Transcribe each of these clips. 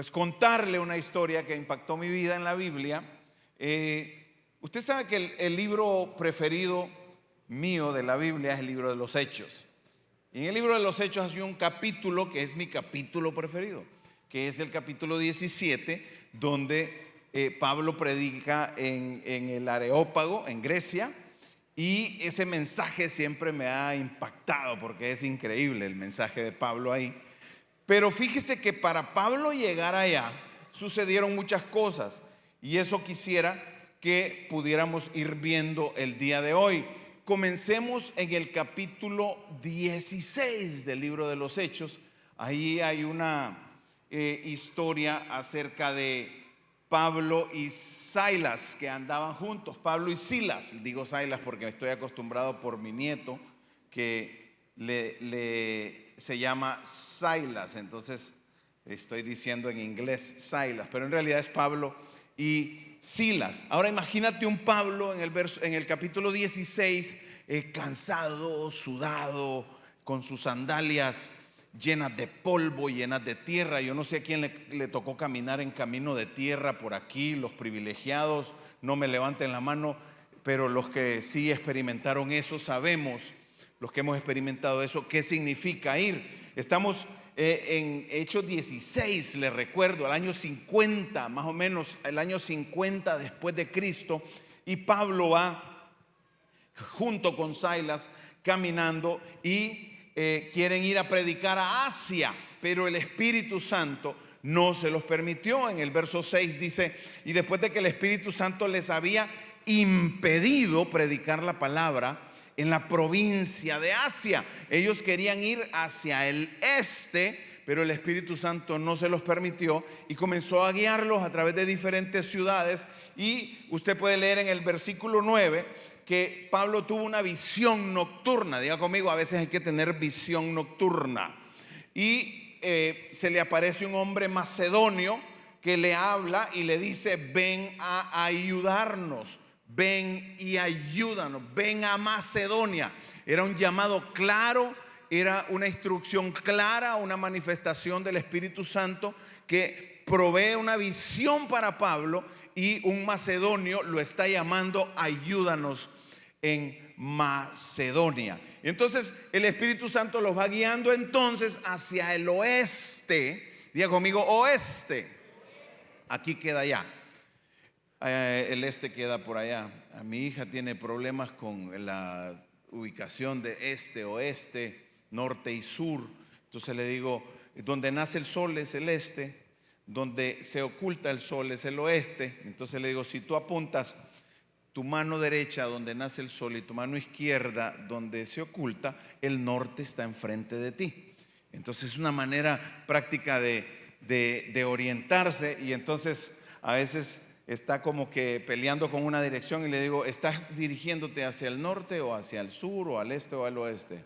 pues contarle una historia que impactó mi vida en la Biblia. Usted sabe que el libro preferido mío de la Biblia es el libro de los Hechos. Y en el libro de los Hechos hay un capítulo que es mi capítulo preferido, que es el capítulo 17, donde Pablo predica en el Areópago, en Grecia. Y ese mensaje siempre me ha impactado porque es increíble el mensaje de Pablo ahí. Pero fíjese que para Pablo llegar allá sucedieron muchas cosas, y eso quisiera que pudiéramos ir viendo el día de hoy. Comencemos en el capítulo 16 del libro de los Hechos. Ahí hay una historia acerca de Pablo y Silas, que andaban juntos. Pablo y Silas, digo Silas porque estoy acostumbrado por mi nieto que se llama Silas, entonces estoy diciendo en inglés Silas, pero en realidad es Pablo y Silas. Ahora imagínate un Pablo en el capítulo 16, cansado, sudado, con sus sandalias llenas de polvo, llenas de tierra. Yo no sé a quién le tocó caminar en camino de tierra por aquí. Los privilegiados no me levanten la mano, pero los que sí experimentaron eso sabemos, los que hemos experimentado eso, qué significa ir. Estamos en Hechos 16, les recuerdo, al año 50, más o menos el año 50 después de Cristo, y Pablo va junto con Silas caminando y quieren ir a predicar a Asia, pero el Espíritu Santo no se los permitió. En el verso 6 dice: y después de que el Espíritu Santo les había impedido predicar la palabra en la provincia de Asia. Ellos querían ir hacia el este, pero el Espíritu Santo no se los permitió y comenzó a guiarlos a través de diferentes ciudades. Y usted puede leer en el versículo 9 que Pablo tuvo una visión nocturna. Diga conmigo, a veces hay que tener visión nocturna. Y se le aparece un hombre macedonio que le habla y le dice: ven a ayudarnos, ven y ayúdanos, ven a Macedonia. Era un llamado claro, era una instrucción clara, una manifestación del Espíritu Santo que provee una visión para Pablo, y un macedonio lo está llamando: ayúdanos en Macedonia. Entonces el Espíritu Santo los va guiando entonces hacia el oeste. Diga conmigo, oeste. Aquí queda allá. El este queda por allá. A mi hija tiene problemas con la ubicación de este, oeste, norte y sur. Entonces le digo: donde nace el sol es el este, donde se oculta el sol es el oeste. Entonces le digo: si tú apuntas tu mano derecha donde nace el sol y tu mano izquierda donde se oculta, el norte está enfrente de ti. Entonces es una manera práctica de orientarse. Y entonces a veces está como que peleando con una dirección y le digo: ¿estás dirigiéndote hacia el norte o hacia el sur o al este o al oeste?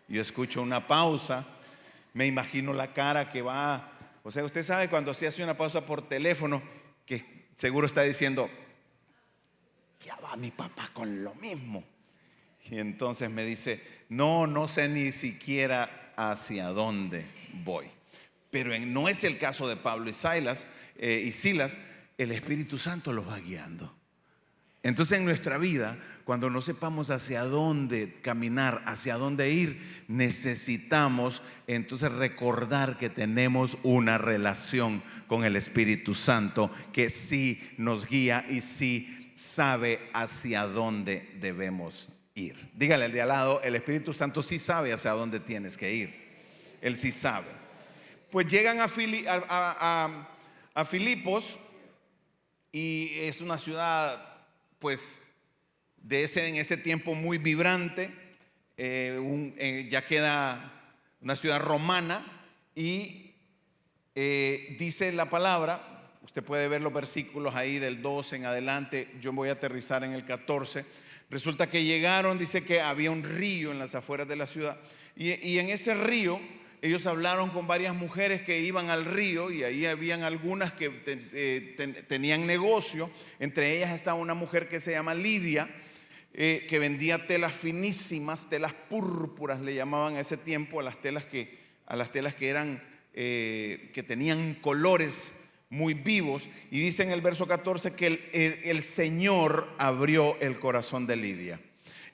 Yo escucho una pausa, me imagino la cara que va. O sea, usted sabe cuando se hace una pausa por teléfono, que seguro está diciendo: ya va mi papá con lo mismo. Y entonces me dice: no sé ni siquiera hacia dónde voy. Pero no es el caso de Pablo y Silas. El Espíritu Santo los va guiando. Entonces en nuestra vida, cuando no sepamos hacia dónde caminar, hacia dónde ir, necesitamos entonces recordar que tenemos una relación con el Espíritu Santo, que sí nos guía y sí sabe hacia dónde debemos ir. Dígale al de al lado: el Espíritu Santo sí sabe hacia dónde tienes que ir. Él sí sabe. Pues llegan a Filipos, y es una ciudad, pues, en ese tiempo muy vibrante. Ya queda una ciudad romana. Y dice la palabra, usted puede ver los versículos ahí del 12 en adelante. Yo voy a aterrizar en el 14. Resulta que llegaron, dice que había un río en las afueras de la ciudad, y en ese río ellos hablaron con varias mujeres que iban al río, y ahí habían algunas que tenían negocio. Entre ellas estaba una mujer que se llama Lidia, que vendía telas finísimas, telas púrpuras le llamaban a ese tiempo a las telas que eran que tenían colores muy vivos. Y dice en el verso 14 que el Señor abrió el corazón de Lidia.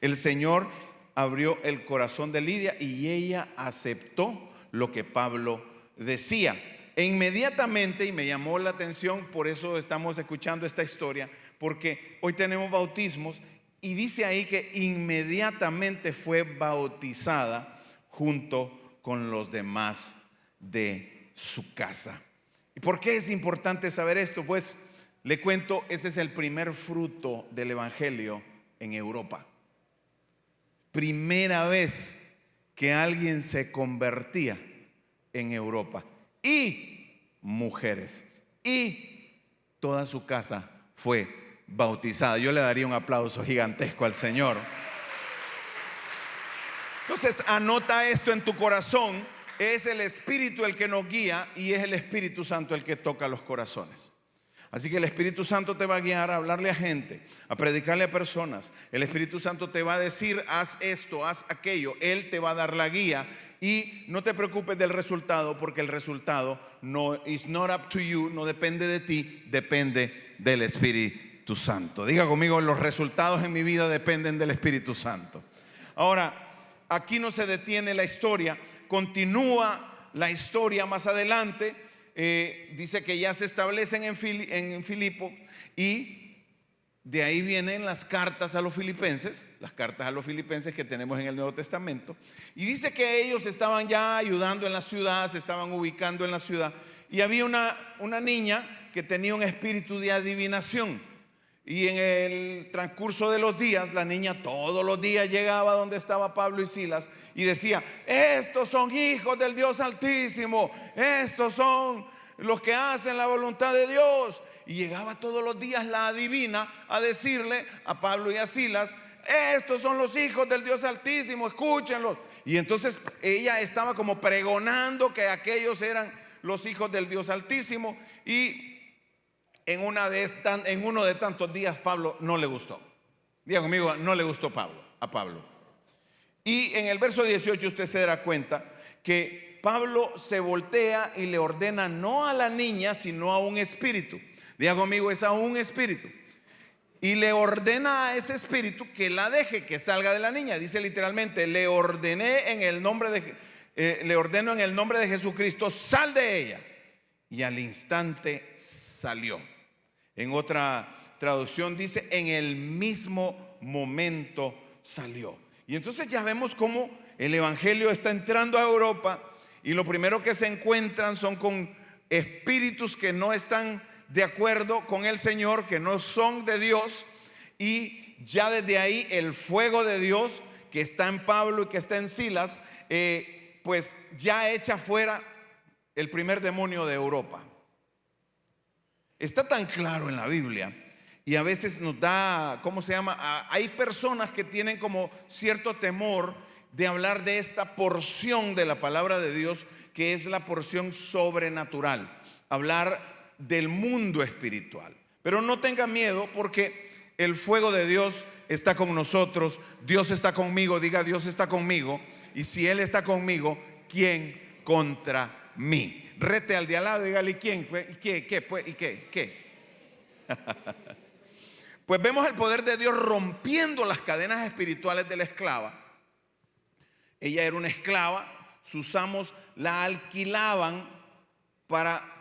El Señor abrió el corazón de Lidia y ella aceptó lo que Pablo decía. E inmediatamente, y me llamó la atención, por eso estamos escuchando esta historia, porque hoy tenemos bautismos y dice ahí que inmediatamente fue bautizada junto con los demás de su casa. ¿Y por qué es importante saber esto? Pues le cuento, ese es el primer fruto del evangelio en Europa. Primera vez que alguien se convertía en Europa. Y mujeres. Y toda su casa fue bautizada. Yo le daría un aplauso gigantesco al Señor. Entonces anota esto en tu corazón. Es el Espíritu el que nos guía y es el Espíritu Santo el que toca los corazones. Así que el Espíritu Santo te va a guiar a hablarle a gente, a predicarle a personas. El Espíritu Santo te va a decir: haz esto, haz aquello. Él te va a dar la guía. Y no te preocupes del resultado, porque el resultado no is not up to you, no depende de ti, depende del Espíritu Santo. Diga conmigo: los resultados en mi vida dependen del Espíritu Santo. Ahora, aquí no se detiene la historia, continúa la historia más adelante. Dice que ya se establecen en Filipo y de ahí vienen las cartas a los filipenses, que tenemos en el Nuevo Testamento. Y dice que ellos estaban ya ayudando en la ciudad, se estaban ubicando en la ciudad. Y había una niña que tenía un espíritu de adivinación. Y en el transcurso de los días, la niña todos los días llegaba donde estaba Pablo y Silas y decía: estos son hijos del Dios Altísimo, estos son los que hacen la voluntad de Dios. Y llegaba todos los días la adivina a decirle a Pablo y a Silas: estos son los hijos del Dios Altísimo, escúchenlos. Y entonces ella estaba como pregonando que aquellos eran los hijos del Dios Altísimo. Y en uno de tantos días Pablo no le gustó. Diga conmigo: no le gustó a Pablo. Y en el verso 18 usted se dará cuenta que Pablo se voltea y le ordena no a la niña, sino a un espíritu. Diga conmigo: es a un espíritu. Y le ordena a ese espíritu que la deje, que salga de la niña. Dice literalmente: le ordeno en el nombre de Jesucristo, sal de ella. Y al instante salió. En otra traducción dice: en el mismo momento salió. Y entonces ya vemos cómo el evangelio está entrando a Europa y lo primero que se encuentran son con espíritus que no están de acuerdo con el Señor, que no son de Dios. Y ya desde ahí el fuego de Dios que está en Pablo y que está en Silas, pues ya echa fuera el primer demonio de Europa. Está tan claro en la Biblia y a veces nos da, hay personas que tienen como cierto temor de hablar de esta porción de la palabra de Dios, que es la porción sobrenatural, hablar del mundo espiritual. Pero no tenga miedo, porque el fuego de Dios está con nosotros. Dios está conmigo. Diga: Dios está conmigo. Y si Él está conmigo, ¿quién contra mí? Rete al de al lado y dígale: ¿quién? ¿Y qué? Pues vemos el poder de Dios rompiendo las cadenas espirituales de la esclava. Ella era una esclava, sus amos la alquilaban para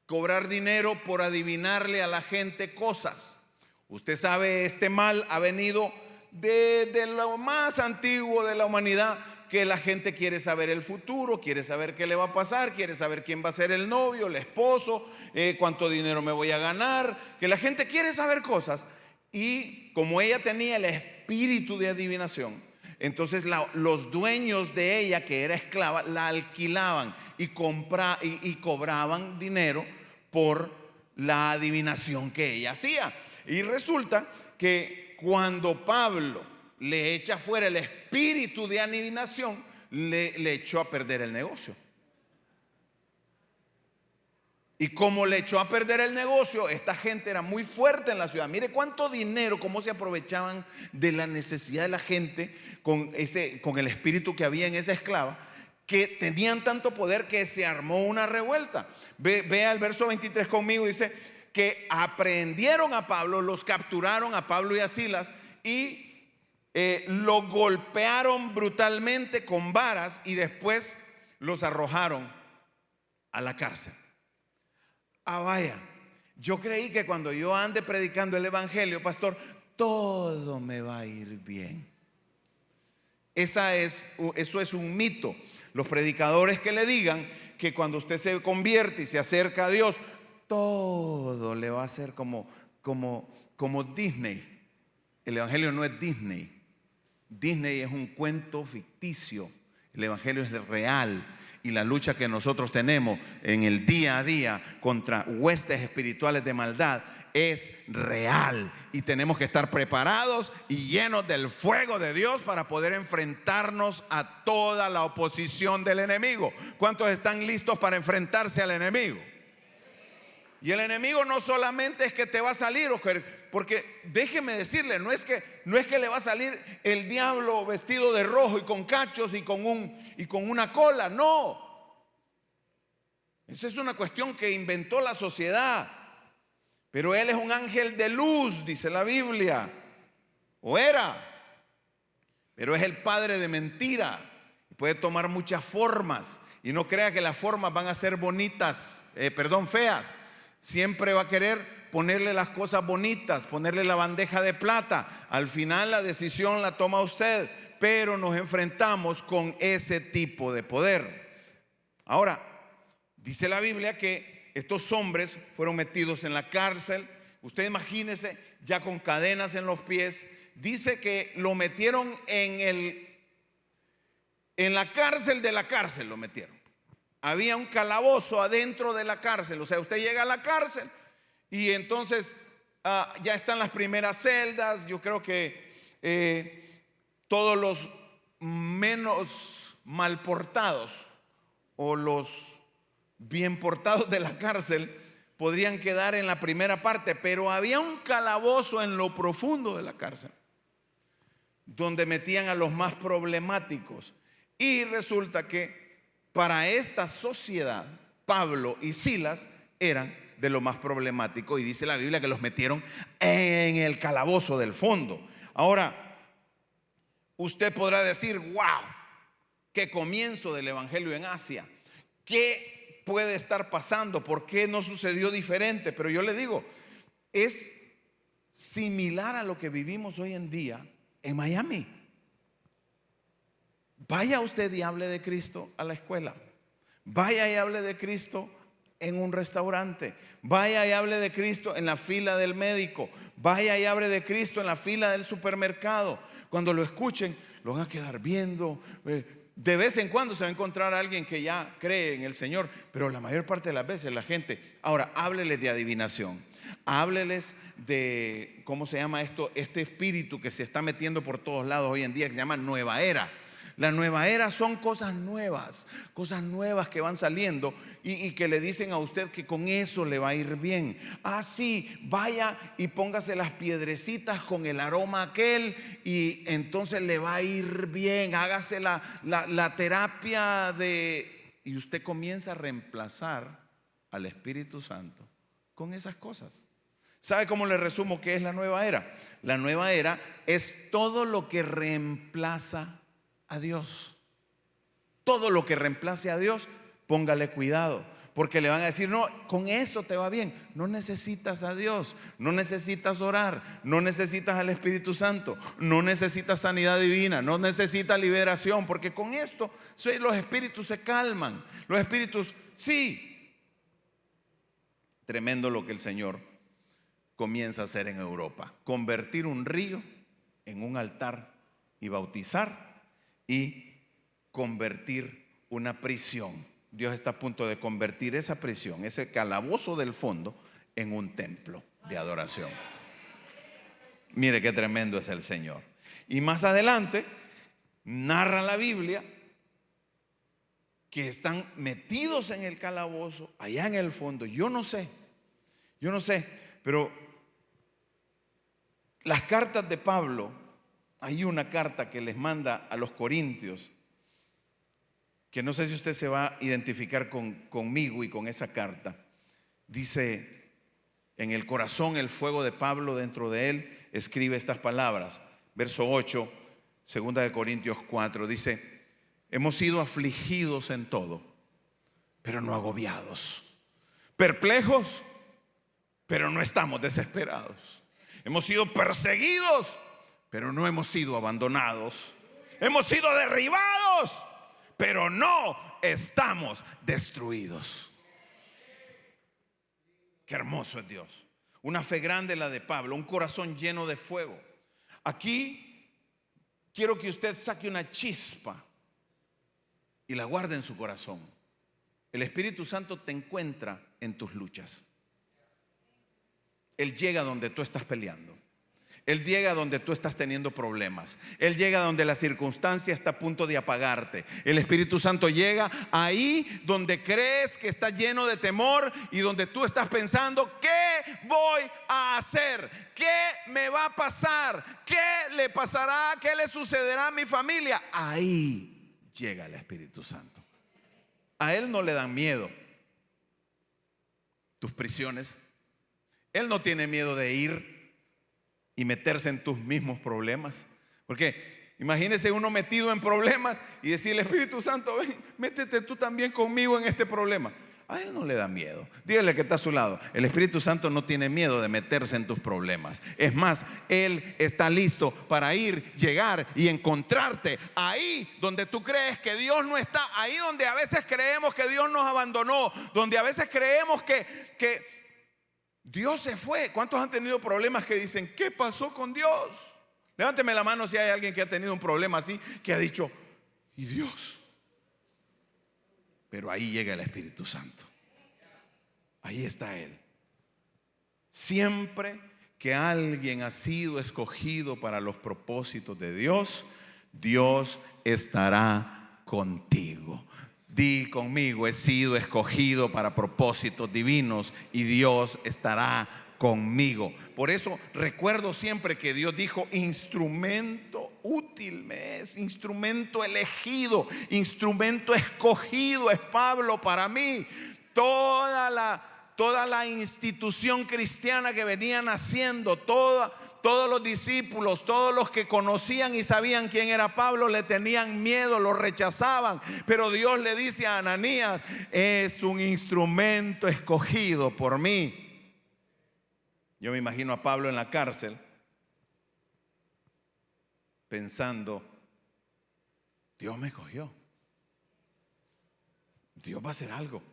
cobrar dinero por adivinarle a la gente cosas. Usted sabe, este mal ha venido de lo más antiguo de la humanidad, que la gente quiere saber el futuro, quiere saber qué le va a pasar, quiere saber quién va a ser el novio, el esposo, cuánto dinero me voy a ganar, que la gente quiere saber cosas. Y como ella tenía el espíritu de adivinación, entonces los dueños de ella, que era esclava, la alquilaban y cobraban dinero por la adivinación que ella hacía. Y resulta que cuando Pablo le echa fuera el espíritu de adivinación, le echó a perder el negocio. Y como le echó a perder el negocio, esta gente era muy fuerte en la ciudad. Mire cuánto dinero, cómo se aprovechaban de la necesidad de la gente con el espíritu que había en esa esclava. que tenían tanto poder que se armó una revuelta. Vea el verso 23 conmigo, dice que aprehendieron a Pablo, los capturaron a Pablo y a Silas y lo golpearon brutalmente con varas y después los arrojaron a la cárcel. Ah, vaya, yo creí que cuando yo ande predicando el evangelio, pastor, todo me va a ir bien. Eso es un mito. Los predicadores que le digan que cuando usted se convierte y se acerca a Dios, todo le va a ser como Disney. El evangelio no es Disney. Disney es un cuento ficticio. El evangelio es real. Y la lucha que nosotros tenemos en el día a día contra huestes espirituales de maldad es real. Y tenemos que estar preparados y llenos del fuego de Dios para poder enfrentarnos a toda la oposición del enemigo. ¿Cuántos están listos para enfrentarse al enemigo? Y el enemigo no solamente es que te va a salir, porque déjeme decirle, no es que le va a salir el diablo vestido de rojo y con cachos y con una cola, no. Esa es una cuestión que inventó la sociedad. Pero él es un ángel de luz, dice la Biblia, o era, pero es el padre de mentira. Puede tomar muchas formas y no crea que las formas van a ser feas. Siempre va a querer ponerle las cosas bonitas, ponerle la bandeja de plata. Al final la decisión la toma usted, pero nos enfrentamos con ese tipo de poder. Ahora, dice la Biblia que estos hombres fueron metidos en la cárcel. Usted imagínese, ya con cadenas en los pies. Dice que lo metieron en la cárcel de la cárcel, lo metieron. Había un calabozo adentro de la cárcel. O sea, usted llega a la cárcel y entonces ya están las primeras celdas. Yo creo que todos los menos mal portados o los bien portados de la cárcel podrían quedar en la primera parte, pero había un calabozo en lo profundo de la cárcel donde metían a los más problemáticos. Y resulta que para esta sociedad Pablo y Silas eran de lo más problemático, y dice la Biblia que los metieron en el calabozo del fondo. Ahora, usted podrá decir: wow, qué comienzo del evangelio en Asia, qué puede estar pasando, por qué no sucedió diferente. Pero yo le digo, es similar a lo que vivimos hoy en día en Miami. Vaya usted y hable de Cristo a la escuela, vaya y hable de Cristo en un restaurante, vaya y hable de Cristo en la fila del médico, vaya y hable de Cristo en la fila del supermercado. Cuando lo escuchen, lo van a quedar viendo. De vez en cuando se va a encontrar a alguien que ya cree en el Señor, pero la mayor parte de las veces la gente. Ahora, hábleles de adivinación, hábleles de, ¿cómo se llama esto? Este espíritu que se está metiendo por todos lados hoy en día, que se llama nueva era. La nueva era son cosas nuevas que van saliendo y que le dicen a usted que con eso le va a ir bien. Sí, vaya y póngase las piedrecitas con el aroma aquel y entonces le va a ir bien. Hágase la terapia y usted comienza a reemplazar al Espíritu Santo con esas cosas. ¿Sabe cómo le resumo qué es la nueva era? La nueva era es todo lo que reemplaza a Dios. Todo lo que reemplace a Dios, póngale cuidado, porque le van a decir: no, con eso te va bien. No necesitas a Dios, no necesitas orar, no necesitas al Espíritu Santo, no necesitas sanidad divina, no necesitas liberación, porque con esto los espíritus se calman. Los espíritus, sí. Tremendo lo que el Señor comienza a hacer en Europa: convertir un río en un altar y bautizar, y convertir una prisión. Dios está a punto de convertir esa prisión, ese calabozo del fondo, en un templo de adoración. Mire qué tremendo es el Señor. Y más adelante narra la Biblia que están metidos en el calabozo, allá en el fondo. Yo no sé, pero las cartas de Pablo, hay una carta que les manda a los corintios que no sé si usted se va a identificar conmigo y con esa carta. Dice, en el corazón el fuego de Pablo, dentro de él escribe estas palabras. Verso 8, 2 Corintios 4, dice: hemos sido afligidos en todo, pero no agobiados, perplejos, pero no estamos desesperados. Hemos sido perseguidos, pero no hemos sido abandonados. Hemos sido derribados, pero no estamos destruidos. Qué hermoso es Dios. Una fe grande la de Pablo, un corazón lleno de fuego. Aquí quiero que usted saque una chispa y la guarde en su corazón. El Espíritu Santo te encuentra en tus luchas. Él llega donde tú estás peleando. Él llega donde tú estás teniendo problemas. Él llega donde la circunstancia está a punto de apagarte. El Espíritu Santo llega ahí donde crees que está lleno de temor y donde tú estás pensando: ¿qué voy a hacer? ¿Qué me va a pasar? ¿Qué le pasará? ¿Qué le sucederá a mi familia? Ahí llega el Espíritu Santo. A Él no le dan miedo tus prisiones. Él no tiene miedo de ir y meterse en tus mismos problemas. Porque imagínese uno metido en problemas y decirle: Espíritu Santo, ven, métete tú también conmigo en este problema. A Él no le da miedo. Dígale que está a su lado: el Espíritu Santo no tiene miedo de meterse en tus problemas. Es más, Él está listo para ir, llegar y encontrarte ahí donde tú crees que Dios no está. Ahí donde a veces creemos que Dios nos abandonó, donde a veces creemos que Dios se fue. ¿Cuántos han tenido problemas que dicen: ¿qué pasó con Dios? Levánteme la mano si hay alguien que ha tenido un problema así, que ha dicho: ¿y Dios? Pero ahí llega el Espíritu Santo. Ahí está Él. Siempre que alguien ha sido escogido para los propósitos de Dios, Dios estará contigo. Di conmigo: he sido escogido para propósitos divinos y Dios estará conmigo. Por eso recuerdo siempre que Dios dijo: instrumento útil me es, instrumento elegido, instrumento escogido es Pablo para mí. Toda la institución cristiana que venían haciendo, todos los discípulos, todos los que conocían y sabían quién era Pablo, le tenían miedo, lo rechazaban. Pero Dios le dice a Ananías: es un instrumento escogido por mí. Yo me imagino a Pablo en la cárcel pensando: Dios me escogió, Dios va a hacer algo.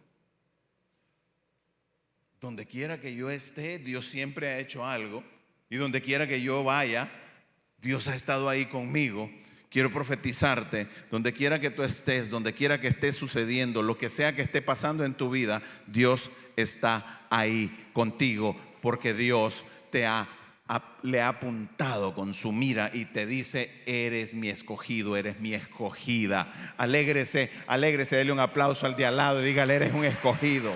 Donde quiera que yo esté, Dios siempre ha hecho algo. Y donde quiera que yo vaya, Dios ha estado ahí conmigo. Quiero profetizarte: donde quiera que tú estés, donde quiera que esté sucediendo, lo que sea que esté pasando en tu vida, Dios está ahí contigo, porque Dios le ha apuntado con su mira y te dice: eres mi escogido, eres mi escogida. Alégrese, dele un aplauso al de al lado y dígale: eres un escogido.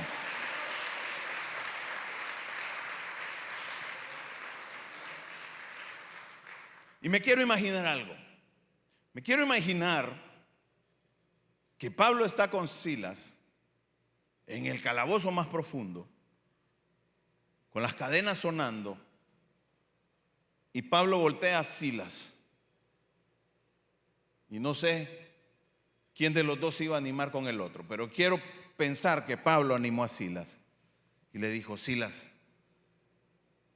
Y me quiero imaginar algo. Me quiero imaginar que Pablo está con Silas en el calabozo más profundo, con las cadenas sonando, y Pablo voltea a Silas. Y no sé quién de los dos se iba a animar con el otro, pero quiero pensar que Pablo animó a Silas y le dijo: Silas,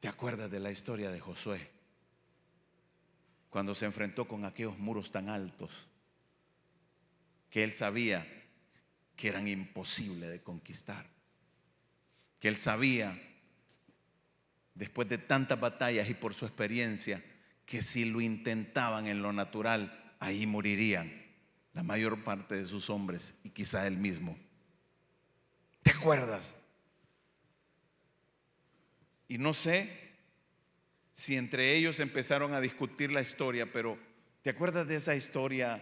¿te acuerdas de la historia de Josué? Cuando se enfrentó con aquellos muros tan altos que él sabía que eran imposibles de conquistar, que él sabía, después de tantas batallas y por su experiencia, que si lo intentaban en lo natural, ahí morirían la mayor parte de sus hombres y quizá él mismo. ¿Te acuerdas? Y no sé si entre ellos empezaron a discutir la historia, pero ¿te acuerdas de esa historia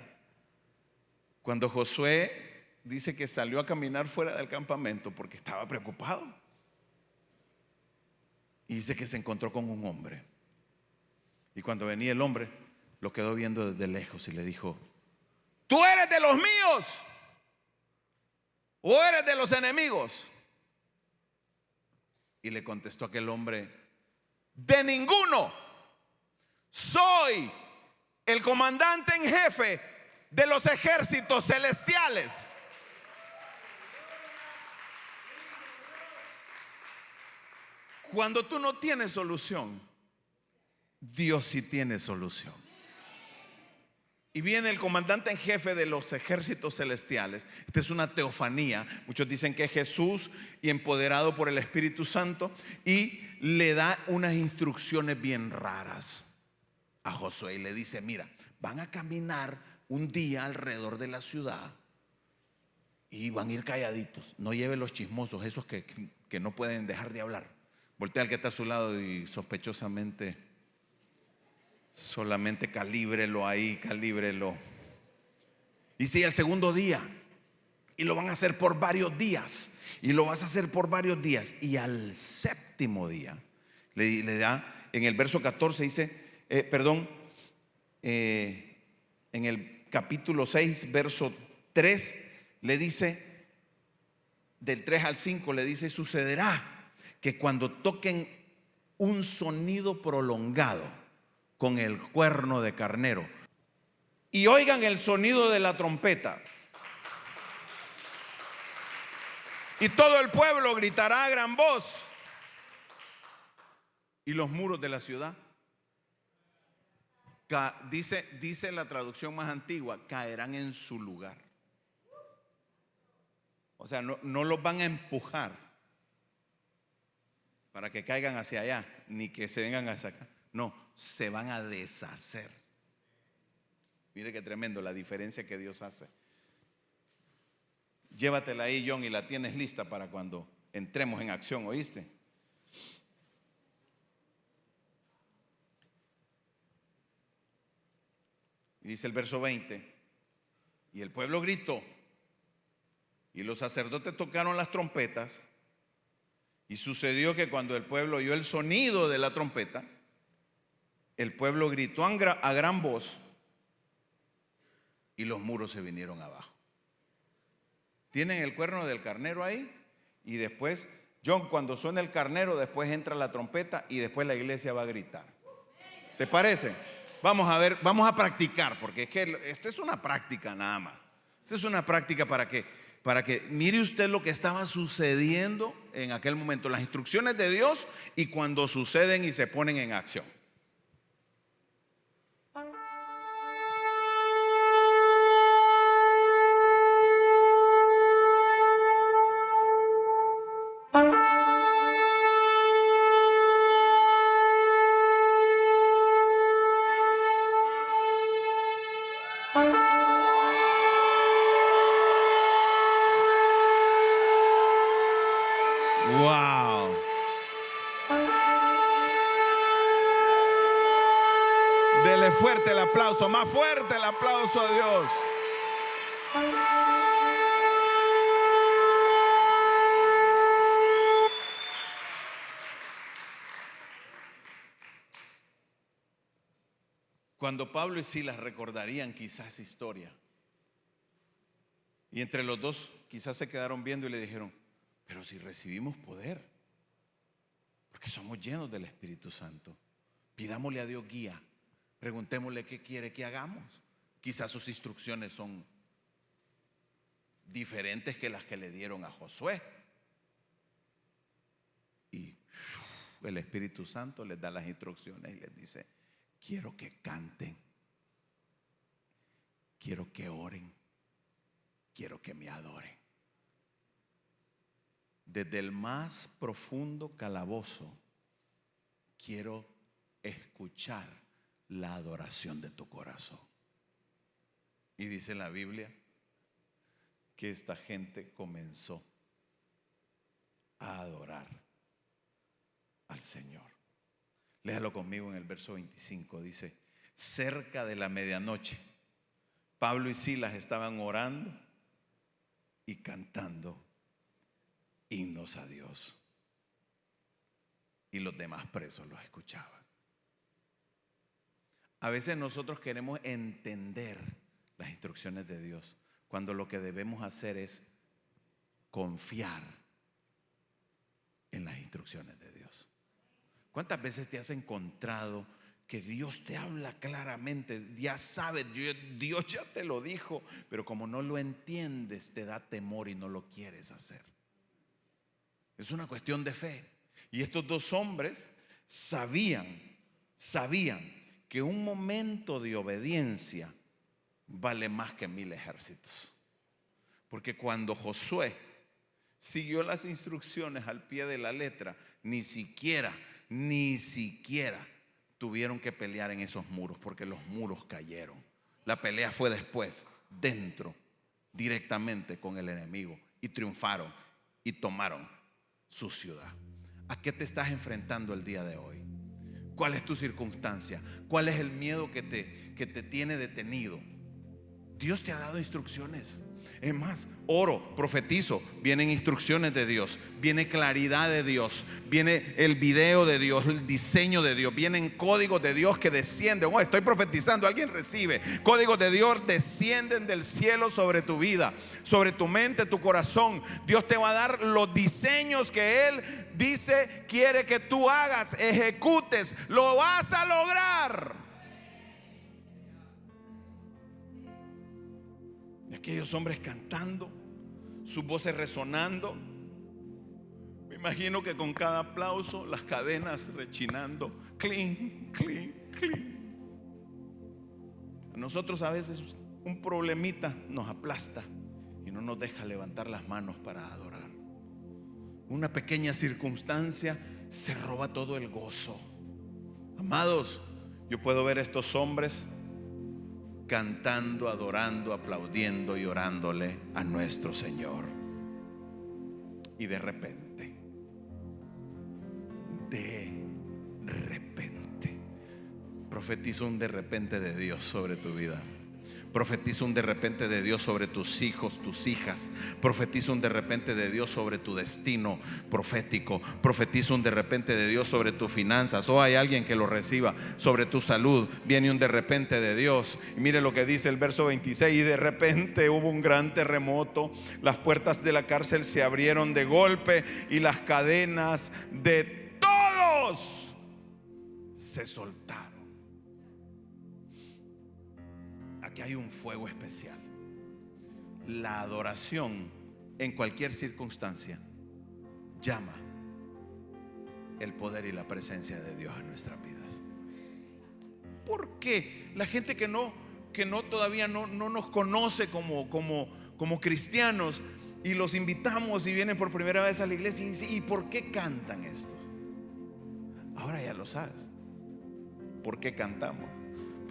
cuando Josué dice que salió a caminar fuera del campamento porque estaba preocupado? Y dice que se encontró con un hombre, y cuando venía el hombre lo quedó viendo desde lejos y le dijo: tú eres de los míos. ¿O eres de los enemigos? Y le contestó aquel hombre: de ninguno. Soy el comandante en jefe de los ejércitos celestiales. Cuando tú no tienes solución, Dios sí tiene solución. Y viene el comandante en jefe de los ejércitos celestiales. Esta es una teofanía. Muchos dicen que es Jesús y empoderado por el Espíritu Santo, y le da unas instrucciones bien raras a Josué y le dice: mira, van a caminar un día alrededor de la ciudad y van a ir calladitos. No lleve los chismosos, esos que no pueden dejar de hablar. Voltea al que está a su lado y sospechosamente solamente calíbrelo ahí, calíbrelo. Y si el segundo día, y lo van a hacer por varios días, y lo vas a hacer por varios días, y al séptimo día le da, en el verso 14 dice, en el capítulo 6 verso 3 le dice, del 3 al 5 le dice: sucederá que cuando toquen un sonido prolongado con el cuerno de carnero y oigan el sonido de la trompeta, y todo el pueblo gritará a gran voz, y los muros de la ciudad, dice la traducción más antigua, caerán en su lugar. O sea, no los van a empujar para que caigan hacia allá, ni que se vengan hacia acá. No, se van a deshacer. Mire qué tremendo la diferencia que Dios hace. Llévatela ahí, John, y la tienes lista para cuando entremos en acción, ¿oíste? Y dice el verso 20: y el pueblo gritó, y los sacerdotes tocaron las trompetas, y sucedió que cuando el pueblo oyó el sonido de la trompeta, el pueblo gritó a gran voz, y los muros se vinieron abajo. Tienen el cuerno del carnero ahí, y después, John, cuando suena el carnero, después entra la trompeta, y después la iglesia va a gritar. ¿Te parece? Vamos a ver, vamos a practicar, porque es que esto es una práctica nada más. Esto es una práctica para que mire usted lo que estaba sucediendo en aquel momento, las instrucciones de Dios, y cuando suceden y se ponen en acción. Wow. Dele fuerte el aplauso, más fuerte el aplauso a Dios. Cuando Pablo y Silas recordarían quizás esa historia, y entre los dos quizás se quedaron viendo y le dijeron: pero si recibimos poder, porque somos llenos del Espíritu Santo, pidámosle a Dios guía, preguntémosle qué quiere que hagamos. Quizás sus instrucciones son diferentes que las que le dieron a Josué. Y el Espíritu Santo les da las instrucciones y les dice: quiero que canten, quiero que oren, quiero que me adoren. Desde el más profundo calabozo quiero escuchar la adoración de tu corazón. Y dice la Biblia que esta gente comenzó a adorar al Señor. Léalo conmigo en el verso 25. Dice: cerca de la medianoche, Pablo y Silas estaban orando y cantando himnos a Dios, y los demás presos los escuchaban. A veces nosotros queremos entender las instrucciones de Dios, cuando lo que debemos hacer es confiar en las instrucciones de Dios. ¿Cuántas veces te has encontrado que Dios te habla claramente? Ya sabes, Dios ya te lo dijo, pero como no lo entiendes, te da temor y no lo quieres hacer. Es una cuestión de fe. Y estos dos hombres sabían que un momento de obediencia vale más que 1000 ejércitos. Porque cuando Josué siguió las instrucciones al pie de la letra, ni siquiera tuvieron que pelear en esos muros, porque los muros cayeron. La pelea fue después, dentro, directamente con el enemigo, y triunfaron y tomaron su ciudad. ¿A qué te estás enfrentando el día de hoy? ¿Cuál es tu circunstancia? ¿Cuál es el miedo que te tiene detenido? Dios te ha dado instrucciones. Es más, oro, profetizo, vienen instrucciones de Dios, viene claridad de Dios, viene el video de Dios, el diseño de Dios, vienen códigos de Dios que descienden. Oh, estoy profetizando, alguien recibe. Códigos de Dios descienden del cielo sobre tu vida, sobre tu mente, tu corazón. Dios te va a dar los diseños que Él dice quiere que tú hagas, ejecutes, lo vas a lograr. Y aquellos hombres cantando, sus voces resonando. Me imagino que con cada aplauso las cadenas rechinando. Clink, clink, clink. A nosotros a veces un problemita nos aplasta y no nos deja levantar las manos para adorar. Una pequeña circunstancia se roba todo el gozo. Amados, yo puedo ver a estos hombres cantando, adorando, aplaudiendo y orándole a nuestro Señor. Y de repente, profetizo un de repente de Dios sobre tu vida. Profetizo un de repente de Dios sobre tus hijos, tus hijas. Profetizo un de repente de Dios sobre tu destino profético. Profetizo un de repente de Dios sobre tus finanzas. O hay alguien que lo reciba. Sobre tu salud viene un de repente de Dios. Y mire lo que dice el verso 26. Y de repente hubo un gran terremoto. Las puertas de la cárcel se abrieron de golpe y las cadenas de todos se soltaron. Aquí hay un fuego especial. La adoración en cualquier circunstancia llama el poder y la presencia de Dios en nuestras vidas. ¿Por qué la gente que todavía no nos conoce como cristianos, y los invitamos y vienen por primera vez a la iglesia y dicen: ¿y por qué cantan estos? Ahora ya lo sabes. ¿Por qué cantamos?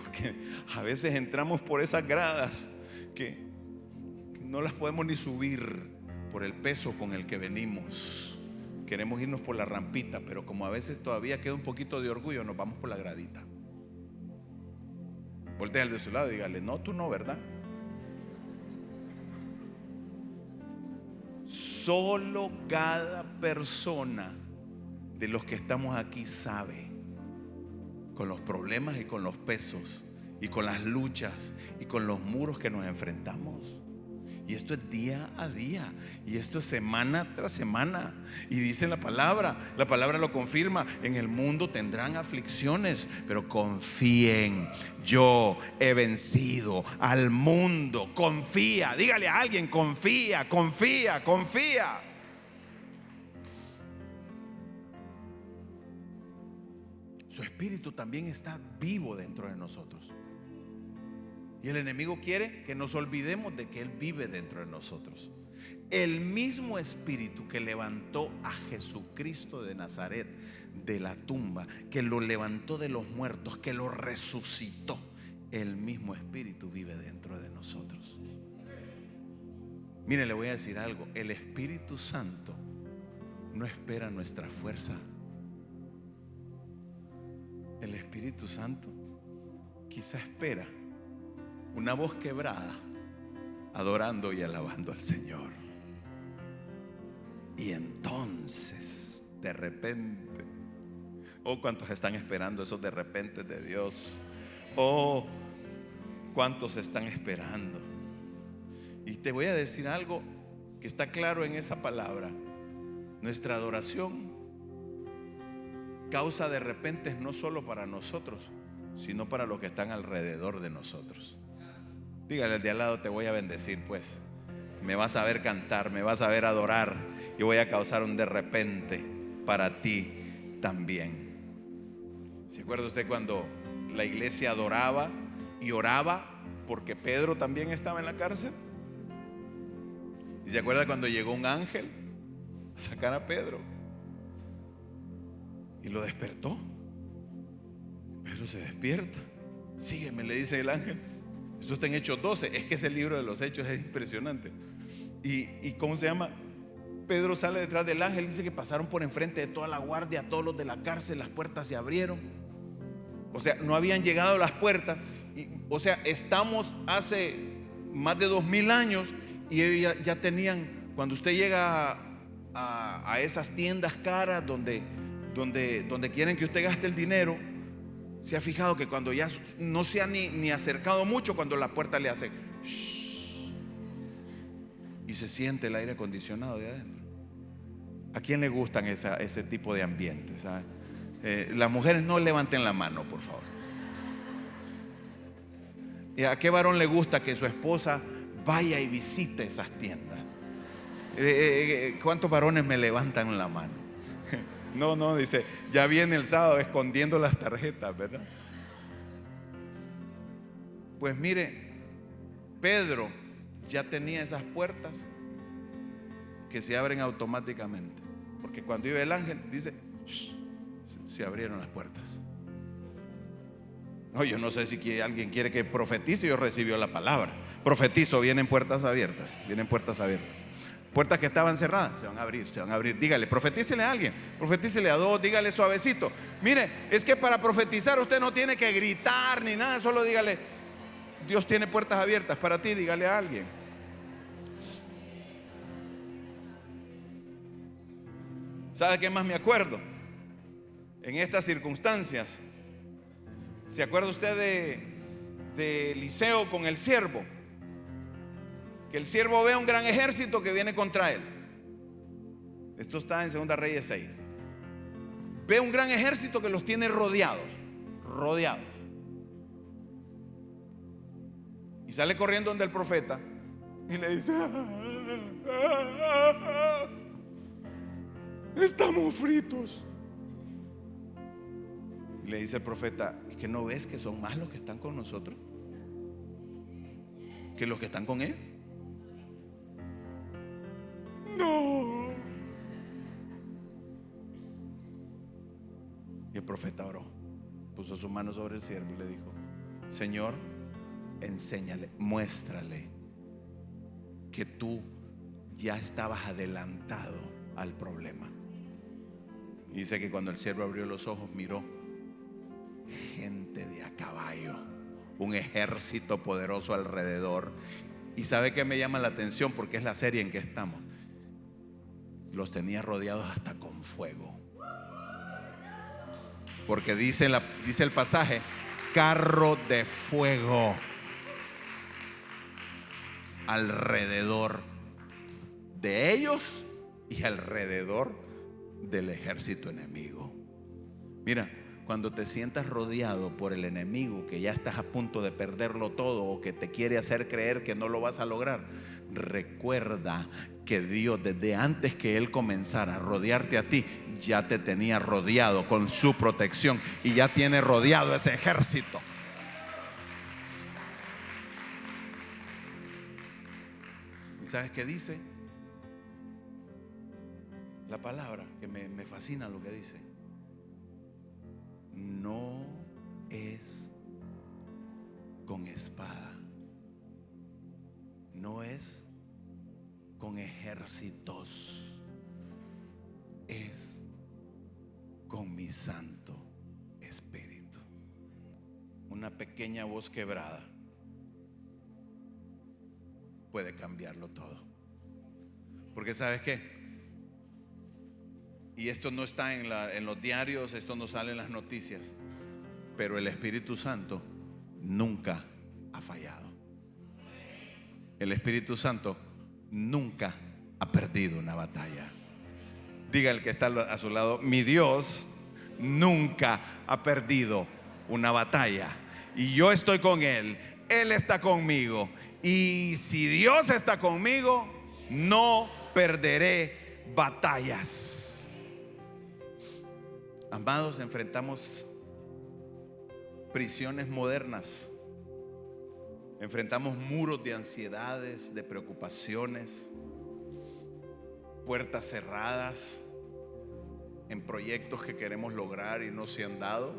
Porque a veces entramos por esas gradas que no las podemos ni subir por el peso con el que venimos. Queremos irnos por la rampita, pero como a veces todavía queda un poquito de orgullo, nos vamos por la gradita. Voltea al de su lado y dígale: no, tú no, ¿verdad? Solo cada persona de los que estamos aquí sabe con los problemas y con los pesos y con las luchas y con los muros que nos enfrentamos. Y esto es día a día, y esto es semana tras semana. Y dice la palabra lo confirma: en el mundo tendrán aflicciones, pero confíen, yo he vencido al mundo. Confía, dígale a alguien: confía, confía, confía. Su espíritu también está vivo dentro de nosotros. Y el enemigo quiere que nos olvidemos de que Él vive dentro de nosotros. El mismo espíritu que levantó a Jesucristo de Nazaret de la tumba, que lo levantó de los muertos, que lo resucitó, el mismo espíritu vive dentro de nosotros. Mire, le voy a decir algo: el Espíritu Santo no espera nuestra fuerza. El Espíritu Santo quizá espera una voz quebrada adorando y alabando al Señor. Y entonces, de repente, oh, cuántos están esperando esos de repente de Dios. Oh, cuántos están esperando. Y te voy a decir algo: que está claro en esa palabra. Nuestra adoración causa de repente no solo para nosotros, sino para los que están alrededor de nosotros. Dígale al de al lado: te voy a bendecir, pues. Me vas a ver cantar, me vas a ver adorar. Yo voy a causar un de repente para ti también. ¿Se acuerda usted cuando la iglesia adoraba y oraba porque Pedro también estaba en la cárcel? ¿Y se acuerda cuando llegó un ángel a sacar a Pedro y lo despertó? Pedro se despierta. Sígueme, le dice el ángel. Esto está en Hechos 12. Es que ese libro de los Hechos es impresionante. Y ¿cómo se llama? Pedro sale detrás del ángel. Dice que pasaron por enfrente de toda la guardia, todos los de la cárcel. Las puertas se abrieron. O sea, no habían llegado a las puertas. O sea, estamos hace más de 2000 años y ellos ya tenían. Cuando usted llega a esas tiendas caras donde quieren que usted gaste el dinero, se ha fijado que cuando ya no se ha ni acercado mucho, cuando la puerta le hace shh, y se siente el aire acondicionado de adentro. ¿A quién le gustan ese tipo de ambientes? Las mujeres no levanten la mano, por favor. ¿Y a qué varón le gusta que su esposa vaya y visite esas tiendas? ¿Cuántos varones me levantan la mano? No, dice, ya viene el sábado escondiendo las tarjetas, ¿verdad? Pues mire, Pedro ya tenía esas puertas que se abren automáticamente, porque cuando iba el ángel, dice, se abrieron las puertas. No, yo no sé si alguien quiere que profetice. Yo recibió la palabra. Profetizo, vienen puertas abiertas. Vienen puertas abiertas. Puertas que estaban cerradas, se van a abrir, se van a abrir. Dígale, profetícele a alguien, profetícele a dos, dígale suavecito. Mire, es que para profetizar usted no tiene que gritar ni nada. Solo dígale, Dios tiene puertas abiertas para ti. Dígale a alguien. ¿Sabe qué más me acuerdo? En estas circunstancias, ¿se acuerda usted de Eliseo con el siervo? Que el siervo ve un gran ejército que viene contra él. Esto está en 2 Reyes 6. Ve un gran ejército que los tiene rodeados. Y sale corriendo donde el profeta y le dice: estamos fritos. Y le dice el profeta: ¿es que no ves que son más los que están con nosotros que los que están con él? No. Y el profeta oró, puso su mano sobre el siervo y le dijo: Señor, enséñale, muéstrale que tú ya estabas adelantado al problema. Y dice que cuando el siervo abrió los ojos, miró gente de a caballo, un ejército poderoso alrededor. Y sabe que me llama la atención, porque es la serie en que estamos. Los tenía rodeados hasta con fuego, porque dice el pasaje: carro de fuego alrededor de ellos y alrededor del ejército enemigo. Mira, cuando te sientas rodeado por el enemigo, que ya estás a punto de perderlo todo, o que te quiere hacer creer que no lo vas a lograr, recuerda que Dios, desde antes que Él comenzara a rodearte a ti, ya te tenía rodeado con su protección y ya tiene rodeado ese ejército. ¿Y sabes qué dice la palabra? Que me fascina lo que dice. No es con espada, no es con ejércitos, es con mi Santo Espíritu. Una pequeña voz quebrada puede cambiarlo todo. Porque ¿sabes qué? Y esto no está en los diarios, esto no sale en las noticias, pero el Espíritu Santo nunca ha fallado. El Espíritu Santo nunca ha perdido una batalla. Diga el que está a su lado: mi Dios nunca ha perdido una batalla. Y yo estoy con Él, Él está conmigo. Y si Dios está conmigo, no perderé batallas. Amados, enfrentamos prisiones modernas. Enfrentamos muros de ansiedades, de preocupaciones, puertas cerradas en proyectos que queremos lograr y no se han dado.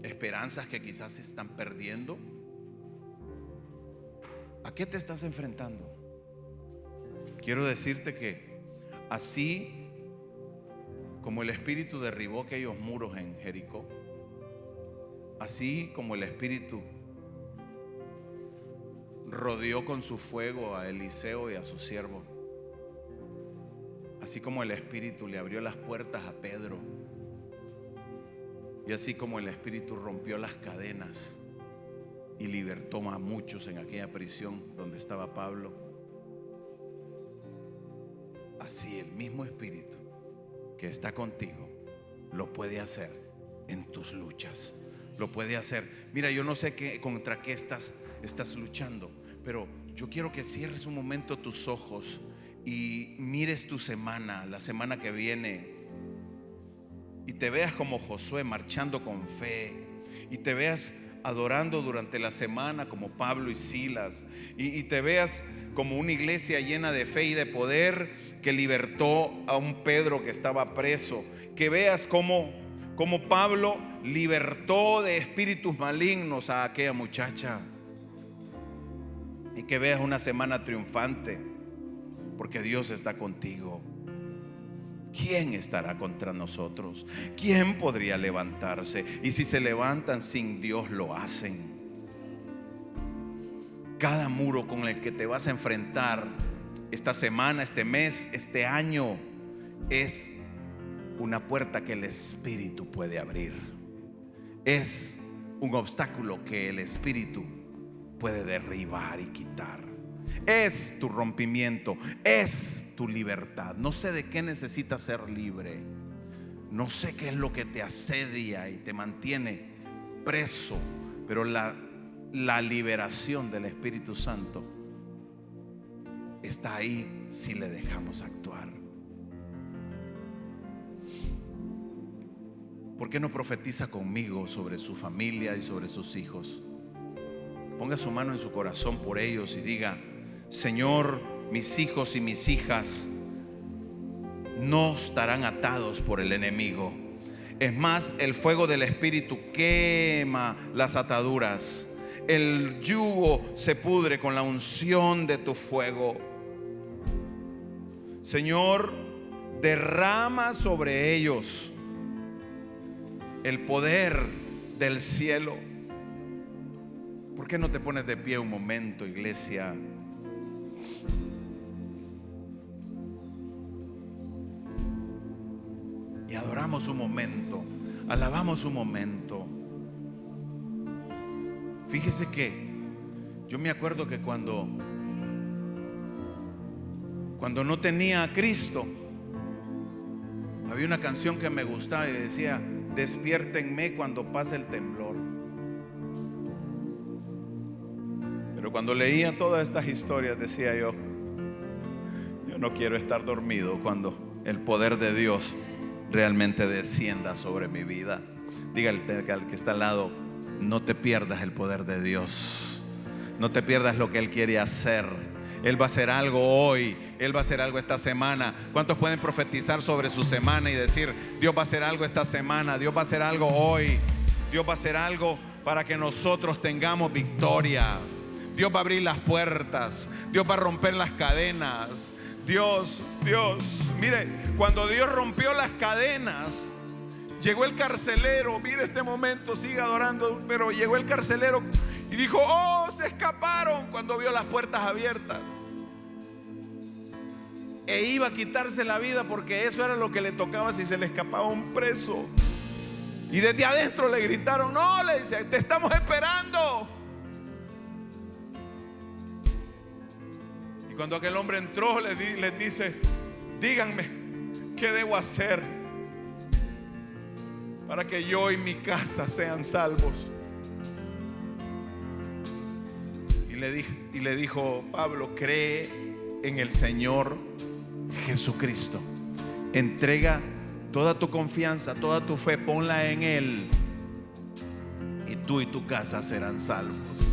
Esperanzas que quizás se están perdiendo. ¿A qué te estás enfrentando? Quiero decirte que así como el Espíritu derribó aquellos muros en Jericó, así como el Espíritu rodeó con su fuego a Eliseo y a su siervo, así como el Espíritu le abrió las puertas a Pedro, y así como el Espíritu rompió las cadenas y libertó a muchos en aquella prisión donde estaba Pablo, así el mismo Espíritu que está contigo lo puede hacer en tus luchas. Lo puede hacer. Mira, yo no sé contra qué estás luchando, pero yo quiero que cierres un momento tus ojos y mires tu semana, la semana que viene, y te veas como Josué marchando con fe, y te veas adorando durante la semana como Pablo y Silas, y te veas como una iglesia llena de fe y de poder que libertó a un Pedro que estaba preso, que veas como Pablo libertó de espíritus malignos a aquella muchacha, y que veas una semana triunfante, porque Dios está contigo. ¿Quién estará contra nosotros? ¿Quién podría levantarse? Y si se levantan sin Dios, lo hacen. Cada muro con el que te vas a enfrentar esta semana, este mes, este año, es una puerta que el Espíritu puede abrir. Es un obstáculo que el Espíritu puede derribar y quitar. Es tu rompimiento, es tu libertad. No sé de qué necesitas ser libre. No sé qué es lo que te asedia y te mantiene preso, pero la liberación del Espíritu Santo está ahí si le dejamos actuar. ¿Por qué no profetiza conmigo sobre su familia y sobre sus hijos? Ponga su mano en su corazón por ellos y diga: Señor, mis hijos y mis hijas no estarán atados por el enemigo. Es más, el fuego del Espíritu quema las ataduras. El yugo se pudre con la unción de tu fuego. Señor, derrama sobre ellos el poder del cielo. ¿Por qué no te pones de pie un momento, iglesia? Y adoramos un momento, alabamos un momento. Fíjese que yo me acuerdo que cuando no tenía a Cristo, había una canción que me gustaba y decía: despiértenme cuando pase el temblor. Pero cuando leía todas estas historias decía yo no quiero estar dormido cuando el poder de Dios realmente descienda sobre mi vida. Dígale al que está al lado: no te pierdas el poder de Dios. No te pierdas lo que Él quiere hacer. Él va a hacer algo hoy, Él va a hacer algo esta semana. ¿Cuántos pueden profetizar sobre su semana y decir: Dios va a hacer algo esta semana, Dios va a hacer algo hoy, Dios va a hacer algo para que nosotros tengamos victoria? Dios va a abrir las puertas, Dios va a romper las cadenas. Dios, mire, cuando Dios rompió las cadenas, llegó el carcelero. Mire este momento, sigue adorando. Pero llegó el carcelero y dijo: oh, se escaparon, cuando vio las puertas abiertas. E iba a quitarse la vida, porque eso era lo que le tocaba si se le escapaba un preso. Y desde adentro le gritaron: no, le dice, te estamos esperando. Y cuando aquel hombre entró, les dice: díganme, ¿qué debo hacer para que yo y mi casa sean salvos? Y le dijo Pablo: cree en el Señor Jesucristo. Entrega toda tu confianza, toda tu fe, ponla en Él, y tú y tu casa serán salvos.